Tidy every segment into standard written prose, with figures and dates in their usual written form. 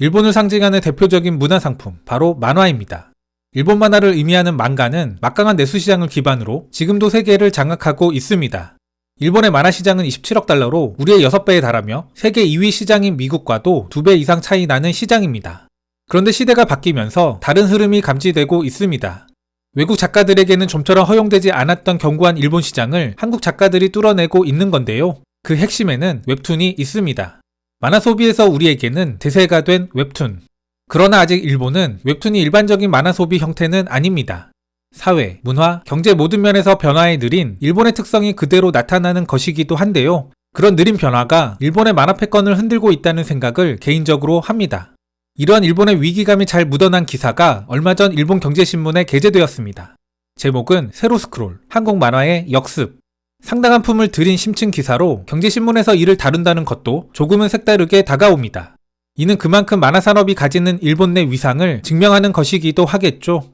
일본을 상징하는 대표적인 문화상품, 바로 만화입니다. 일본 만화를 의미하는 망가는 막강한 내수시장을 기반으로 지금도 세계를 장악하고 있습니다. 일본의 만화 시장은 27억 달러로 우리의 6배에 달하며 세계 2위 시장인 미국과도 2배 이상 차이 나는 시장입니다. 그런데 시대가 바뀌면서 다른 흐름이 감지되고 있습니다. 외국 작가들에게는 좀처럼 허용되지 않았던 견고한 일본 시장을 한국 작가들이 뚫어내고 있는 건데요. 그 핵심에는 웹툰이 있습니다. 만화 소비에서 우리에게는 대세가 된 웹툰. 그러나 아직 일본은 웹툰이 일반적인 만화 소비 형태는 아닙니다. 사회, 문화, 경제 모든 면에서 변화에 느린 일본의 특성이 그대로 나타나는 것이기도 한데요. 그런 느린 변화가 일본의 만화 패권을 흔들고 있다는 생각을 개인적으로 합니다. 이러한 일본의 위기감이 잘 묻어난 기사가 얼마 전 일본 경제신문에 게재되었습니다. 제목은 세로 스크롤, 한국 만화의 역습. 상당한 품을 들인 심층 기사로 경제신문에서 이를 다룬다는 것도 조금은 색다르게 다가옵니다. 이는 그만큼 만화 산업이 가지는 일본 내 위상을 증명하는 것이기도 하겠죠.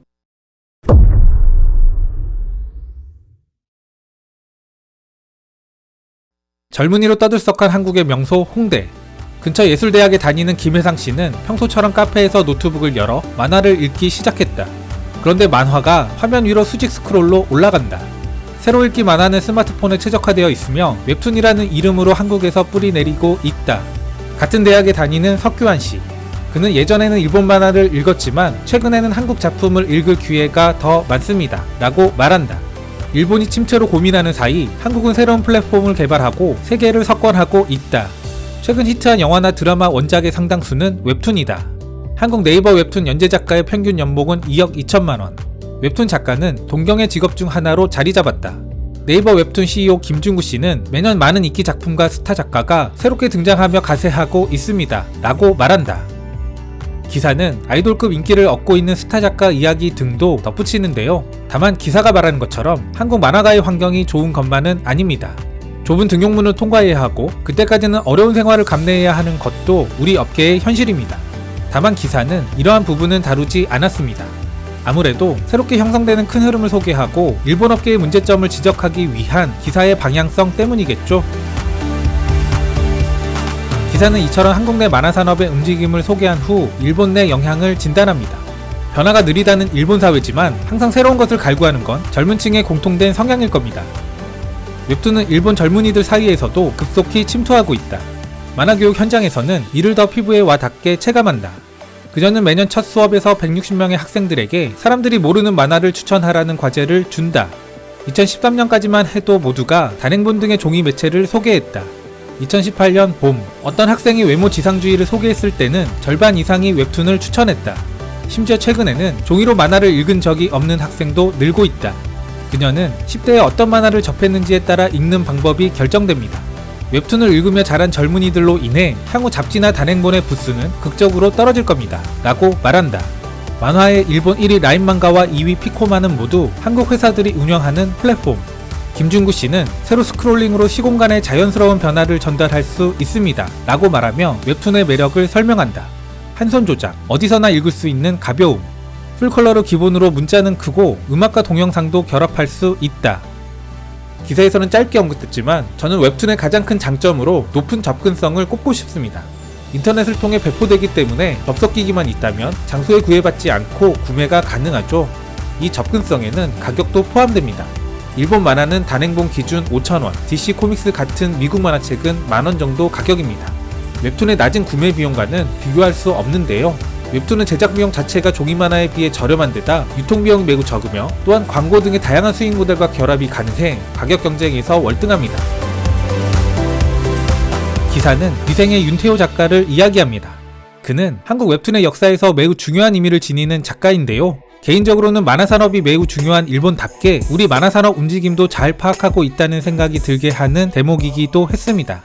젊은이로 떠들썩한 한국의 명소 홍대. 근처 예술대학에 다니는 김혜상 씨는 평소처럼 카페에서 노트북을 열어 만화를 읽기 시작했다. 그런데 만화가 화면 위로 수직 스크롤로 올라간다. 새로 읽기 만화는 스마트폰에 최적화되어 있으며 웹툰이라는 이름으로 한국에서 뿌리 내리고 있다. 같은 대학에 다니는 석규환 씨. 그는 예전에는 일본 만화를 읽었지만 최근에는 한국 작품을 읽을 기회가 더 많습니다. 라고 말한다. 일본이 침체로 고민하는 사이 한국은 새로운 플랫폼을 개발하고 세계를 석권하고 있다. 최근 히트한 영화나 드라마 원작의 상당수는 웹툰이다. 한국 네이버 웹툰 연재 작가의 평균 연봉은 2억 2천만 원. 웹툰 작가는 동경의 직업 중 하나로 자리 잡았다. 네이버 웹툰 CEO 김준구 씨는 매년 많은 인기 작품과 스타 작가가 새롭게 등장하며 가세하고 있습니다. 라고 말한다. 기사는 아이돌급 인기를 얻고 있는 스타 작가 이야기 등도 덧붙이는데요. 다만 기사가 말하는 것처럼 한국 만화가의 환경이 좋은 것만은 아닙니다. 좁은 등용문을 통과해야 하고 그때까지는 어려운 생활을 감내해야 하는 것도 우리 업계의 현실입니다. 다만 기사는 이러한 부분은 다루지 않았습니다. 아무래도 새롭게 형성되는 큰 흐름을 소개하고 일본 업계의 문제점을 지적하기 위한 기사의 방향성 때문이겠죠. 기사는 이처럼 한국 내 만화 산업의 움직임을 소개한 후 일본 내 영향을 진단합니다. 변화가 느리다는 일본 사회지만 항상 새로운 것을 갈구하는 건 젊은 층의 공통된 성향일 겁니다. 웹툰은 일본 젊은이들 사이에서도 급속히 침투하고 있다. 만화교육 현장에서는 이를 더 피부에 와 닿게 체감한다. 그녀는 매년 첫 수업에서 160명의 학생들에게 사람들이 모르는 만화를 추천하라는 과제를 준다. 2013년까지만 해도 모두가 단행본 등의 종이 매체를 소개했다. 2018년 봄, 어떤 학생이 외모 지상주의를 소개했을 때는 절반 이상이 웹툰을 추천했다. 심지어 최근에는 종이로 만화를 읽은 적이 없는 학생도 늘고 있다. 그녀는 10대에 어떤 만화를 접했는지에 따라 읽는 방법이 결정됩니다. 웹툰을 읽으며 자란 젊은이들로 인해 향후 잡지나 단행본의 부수는 극적으로 떨어질 겁니다. 라고 말한다. 만화의 일본 1위 라인만가와 2위 피코마는 모두 한국 회사들이 운영하는 플랫폼. 김준구 씨는 세로 스크롤링으로 시공간의 자연스러운 변화를 전달할 수 있습니다. 라고 말하며 웹툰의 매력을 설명한다. 한손 조작, 어디서나 읽을 수 있는 가벼움. 풀컬러로 기본으로 문자는 크고 음악과 동영상도 결합할 수 있다. 기사에서는 짧게 언급했지만 저는 웹툰의 가장 큰 장점으로 높은 접근성을 꼽고 싶습니다. 인터넷을 통해 배포되기 때문에 접속기기만 있다면 장소에 구애받지 않고 구매가 가능하죠. 이 접근성에는 가격도 포함됩니다. 일본 만화는 단행본 기준 5,000원, DC 코믹스 같은 미국 만화책은 만원 정도 가격입니다. 웹툰의 낮은 구매 비용과는 비교할 수 없는데요. 웹툰은 제작 비용 자체가 종이 만화에 비해 저렴한 데다 유통비용이 매우 적으며 또한 광고 등의 다양한 수익 모델과 결합이 가능해 가격 경쟁에서 월등합니다. 기사는 미생의 윤태호 작가를 이야기합니다. 그는 한국 웹툰의 역사에서 매우 중요한 의미를 지니는 작가인데요. 개인적으로는 만화산업이 매우 중요한 일본답게 우리 만화산업 움직임도 잘 파악하고 있다는 생각이 들게 하는 대목이기도 했습니다.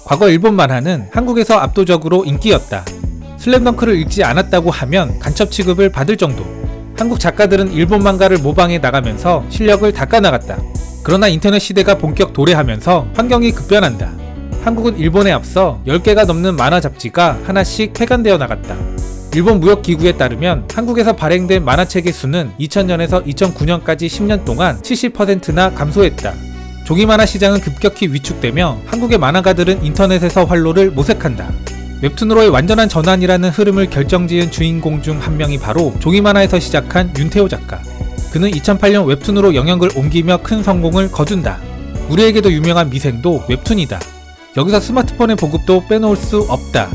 과거 일본 만화는 한국에서 압도적으로 인기였다. 슬램덩크를 읽지 않았다고 하면 간첩 취급을 받을 정도. 한국 작가들은 일본 만가를 모방해 나가면서 실력을 닦아나갔다. 그러나 인터넷 시대가 본격 도래하면서 환경이 급변한다. 한국은 일본에 앞서 10개가 넘는 만화 잡지가 하나씩 폐간되어 나갔다. 일본 무역기구에 따르면 한국에서 발행된 만화책의 수는 2000년에서 2009년까지 10년 동안 70%나 감소했다. 종이 만화 시장은 급격히 위축되며 한국의 만화가들은 인터넷에서 활로를 모색한다. 웹툰으로의 완전한 전환이라는 흐름을 결정지은 주인공 중 한 명이 바로 종이 만화에서 시작한 윤태호 작가. 그는 2008년 웹툰으로 영역을 옮기며 큰 성공을 거둔다. 우리에게도 유명한 미생도 웹툰이다. 여기서 스마트폰의 보급도 빼놓을 수 없다.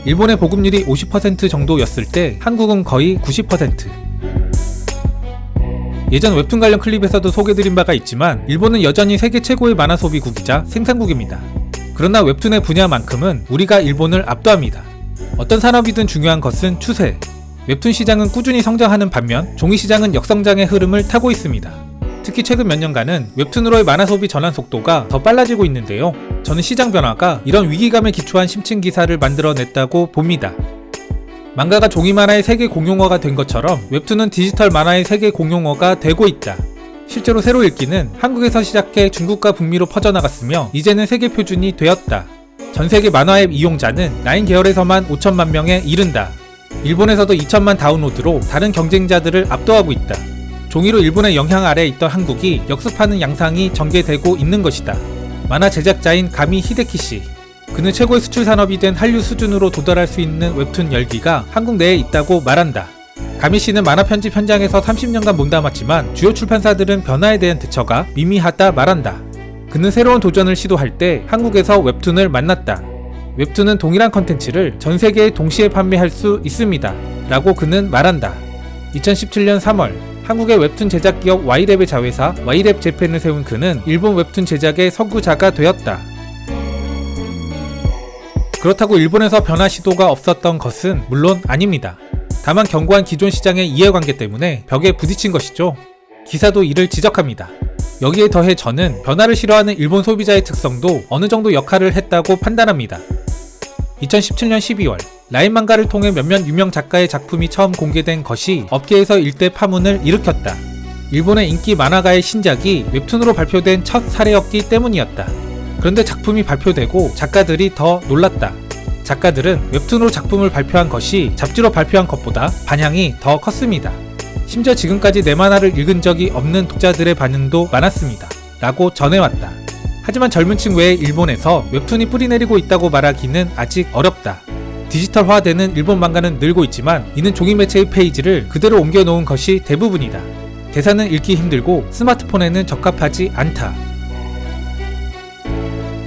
일본의 보급률이 50% 정도였을 때 한국은 거의 90%. 예전 웹툰 관련 클립에서도 소개드린 바가 있지만 일본은 여전히 세계 최고의 만화 소비국이자 생산국입니다. 그러나 웹툰의 분야만큼은 우리가 일본을 압도합니다. 어떤 산업이든 중요한 것은 추세. 웹툰 시장은 꾸준히 성장하는 반면 종이 시장은 역성장의 흐름을 타고 있습니다. 특히 최근 몇 년간은 웹툰으로의 만화 소비 전환 속도가 더 빨라지고 있는데요. 저는 시장 변화가 이런 위기감에 기초한 심층 기사를 만들어냈다고 봅니다. 망가가 종이 만화의 세계 공용어가 된 것처럼 웹툰은 디지털 만화의 세계 공용어가 되고 있다. 실제로 새로 읽기는 한국에서 시작해 중국과 북미로 퍼져나갔으며 이제는 세계 표준이 되었다. 전세계 만화 앱 이용자는 9 계열에서만 5천만 명에 이른다. 일본에서도 2천만 다운로드로 다른 경쟁자들을 압도하고 있다. 종이로 일본의 영향 아래에 있던 한국이 역습하는 양상이 전개되고 있는 것이다. 만화 제작자인 가미 히데키씨. 그는 최고의 수출 산업이 된 한류 수준으로 도달할 수 있는 웹툰 열기가 한국 내에 있다고 말한다. 가미씨는 만화 편집 현장에서 30년간 몸담았지만 주요 출판사들은 변화에 대한 대처가 미미하다 말한다. 그는 새로운 도전을 시도할 때 한국에서 웹툰을 만났다. 웹툰은 동일한 컨텐츠를 전 세계에 동시에 판매할 수 있습니다. 라고 그는 말한다. 2017년 3월 한국의 웹툰 제작 기업 Y랩의 자회사 Y랩 재팬을 세운 그는 일본 웹툰 제작의 선구자가 되었다. 그렇다고 일본에서 변화 시도가 없었던 것은 물론 아닙니다. 다만 견고한 기존 시장의 이해관계 때문에 벽에 부딪힌 것이죠. 기사도 이를 지적합니다. 여기에 더해 저는 변화를 싫어하는 일본 소비자의 특성도 어느 정도 역할을 했다고 판단합니다. 2017년 12월 라인 망가를 통해 몇몇 유명 작가의 작품이 처음 공개된 것이 업계에서 일대 파문을 일으켰다. 일본의 인기 만화가의 신작이 웹툰으로 발표된 첫 사례였기 때문이었다. 그런데 작품이 발표되고 작가들이 더 놀랐다. 작가들은 웹툰으로 작품을 발표한 것이 잡지로 발표한 것보다 반향이 더 컸습니다. 심지어 지금까지 내 만화를 읽은 적이 없는 독자들의 반응도 많았습니다. 라고 전해왔다. 하지만 젊은 층 외에 일본에서 웹툰이 뿌리내리고 있다고 말하기는 아직 어렵다. 디지털화되는 일본 만가는 늘고 있지만 이는 종이 매체의 페이지를 그대로 옮겨놓은 것이 대부분이다. 대사는 읽기 힘들고 스마트폰에는 적합하지 않다.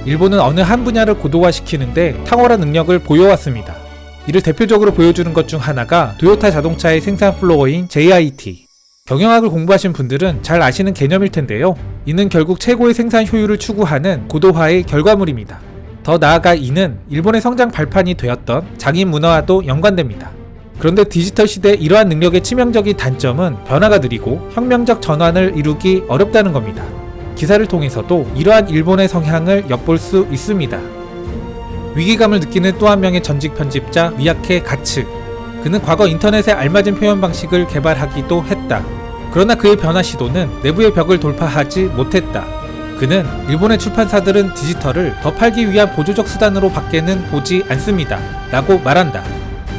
일본은 어느 한 분야를 고도화시키는데 탁월한 능력을 보여왔습니다. 이를 대표적으로 보여주는 것 중 하나가 도요타 자동차의 생산 플로어인 JIT. 경영학을 공부하신 분들은 잘 아시는 개념일 텐데요. 이는 결국 최고의 생산 효율을 추구하는 고도화의 결과물입니다. 더 나아가 이는 일본의 성장 발판이 되었던 장인 문화와도 연관됩니다. 그런데 디지털 시대의 이러한 능력의 치명적인 단점은 변화가 느리고 혁명적 전환을 이루기 어렵다는 겁니다. 기사를 통해서도 이러한 일본의 성향을 엿볼 수 있습니다. 위기감을 느끼는 또 한 명의 전직 편집자 미야케 가츠. 그는 과거 인터넷에 알맞은 표현 방식을 개발하기도 했다. 그러나 그의 변화 시도는 내부의 벽을 돌파하지 못했다. 그는 일본의 출판사들은 디지털을 더 팔기 위한 보조적 수단으로 밖에는 보지 않습니다. 라고 말한다.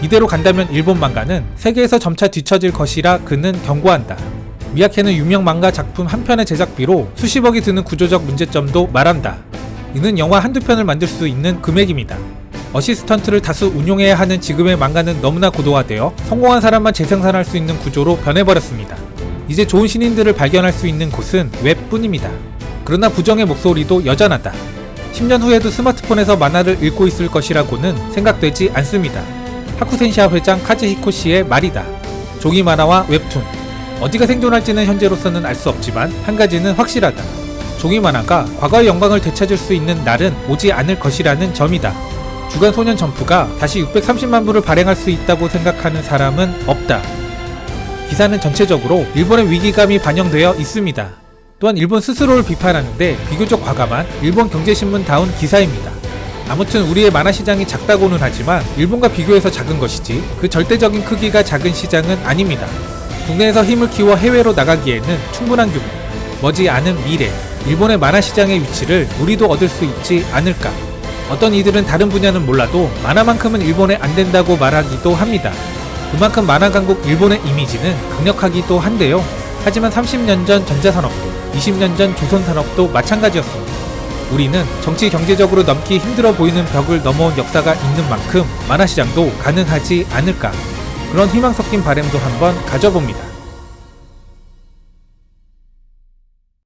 이대로 간다면 일본 만가는 세계에서 점차 뒤처질 것이라 그는 경고한다. 미야케는 유명 망가 작품 한 편의 제작비로 수십억이 드는 구조적 문제점도 말한다. 이는 영화 한두 편을 만들 수 있는 금액입니다. 어시스턴트를 다수 운용해야 하는 지금의 망가는 너무나 고도화되어 성공한 사람만 재생산할 수 있는 구조로 변해버렸습니다. 이제 좋은 신인들을 발견할 수 있는 곳은 웹뿐입니다. 그러나 부정의 목소리도 여전하다. 10년 후에도 스마트폰에서 만화를 읽고 있을 것이라고는 생각되지 않습니다. 하쿠센시아 회장 카즈히코 씨의 말이다. 종이 만화와 웹툰. 어디가 생존할지는 현재로서는 알 수 없지만 한 가지는 확실하다. 종이 만화가 과거의 영광을 되찾을 수 있는 날은 오지 않을 것이라는 점이다. 주간 소년 점프가 다시 630만 부를 발행할 수 있다고 생각하는 사람은 없다. 기사는 전체적으로 일본의 위기감이 반영되어 있습니다. 또한 일본 스스로를 비판하는데 비교적 과감한 일본 경제신문다운 기사입니다. 아무튼 우리의 만화 시장이 작다고는 하지만 일본과 비교해서 작은 것이지 그 절대적인 크기가 작은 시장은 아닙니다. 국내에서 힘을 키워 해외로 나가기에는 충분한 규모, 머지않은 미래, 일본의 만화 시장의 위치를 우리도 얻을 수 있지 않을까. 어떤 이들은 다른 분야는 몰라도 만화만큼은 일본에 안 된다고 말하기도 합니다. 그만큼 만화 강국 일본의 이미지는 강력하기도 한데요. 하지만 30년 전 전자산업도 20년 전 조선산업도 마찬가지였습니다. 우리는 정치 경제적으로 넘기 힘들어 보이는 벽을 넘어온 역사가 있는 만큼 만화시장도 가능하지 않을까, 그런 희망 섞인 바람도 한번 가져봅니다.